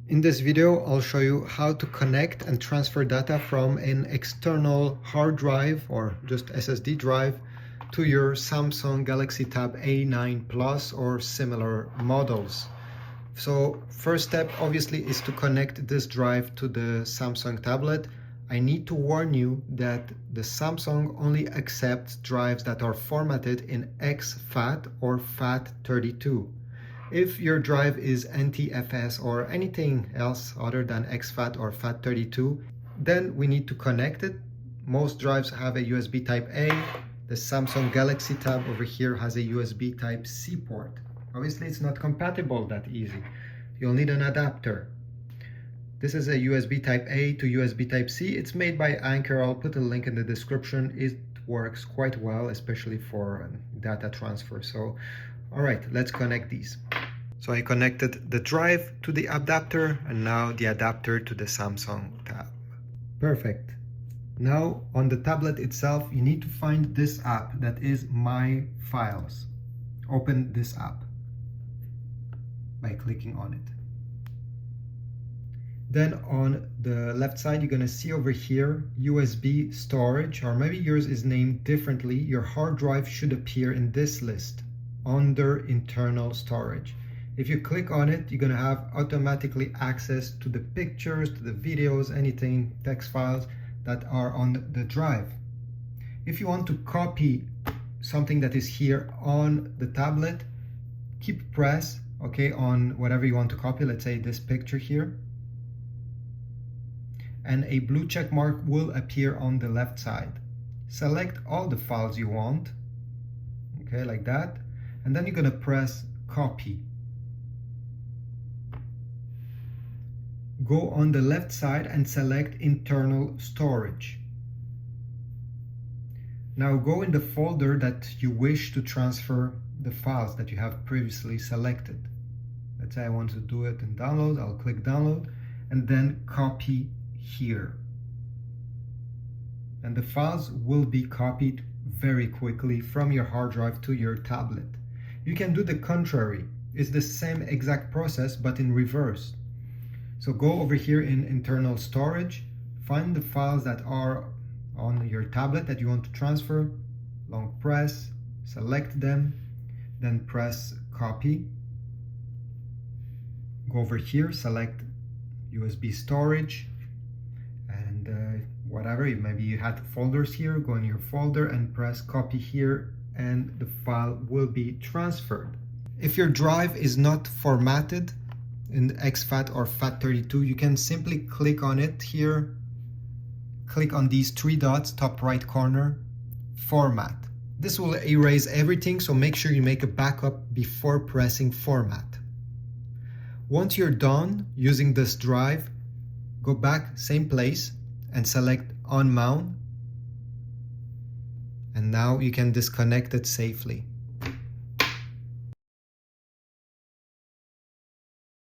In this video, I'll show you how to connect and transfer data from an external hard drive or just SSD drive to your Samsung Galaxy Tab A9 Plus or similar models. So first step obviously is to connect this drive to the Samsung tablet. I need to warn you that the Samsung only accepts drives that are formatted in exFAT or FAT32. If your drive is NTFS or anything else other than exFAT or FAT32, then we need to connect it. Most drives have a USB Type A. The Samsung Galaxy Tab over here has a USB Type C port. Obviously, it's not compatible that easy. You'll need an adapter. This is a USB Type A to USB Type C. It's made by Anker. I'll put a link in the description. It works quite well, especially for data transfer. So, all right, let's connect these. So I connected the drive to the adapter and now the adapter to the Samsung Tab. Perfect. Now on the tablet itself, you need to find this app that is My Files. Open this app by clicking on it. Then on the left side, you're going to see over here USB storage, or maybe yours is named differently. Your hard drive should appear in this list under internal storage. If you click on it, you're going to have automatically access to the pictures, to the videos, anything, text files that are on the drive. If you want to copy something that is here on the tablet, keep press, okay, on whatever you want to copy, let's say this picture here. And a blue check mark will appear on the left side. Select all the files you want, okay, like that. And then you're going to press copy. Go on the left side and select internal storage. Now go in the folder that you wish to transfer the files that you have previously selected. Let's say I want to do it in download. I'll click download and then copy here. And the files will be copied very quickly from your hard drive to your tablet. You can do the contrary. It's the same exact process, but in reverse. So go over here in internal storage, find the files that are on your tablet that you want to transfer, long press, select them, then press copy. Go over here, select USB storage, and whatever, maybe you had folders here, go in your folder and press copy here, and the file will be transferred. If your drive is not formatted in exFAT or FAT32, you can simply click on it here, click on these three dots, top right corner, format. This will erase everything, so make sure you make a backup before pressing format. Once you're done using this drive, go back, same place, and select unmount. And now you can disconnect it safely.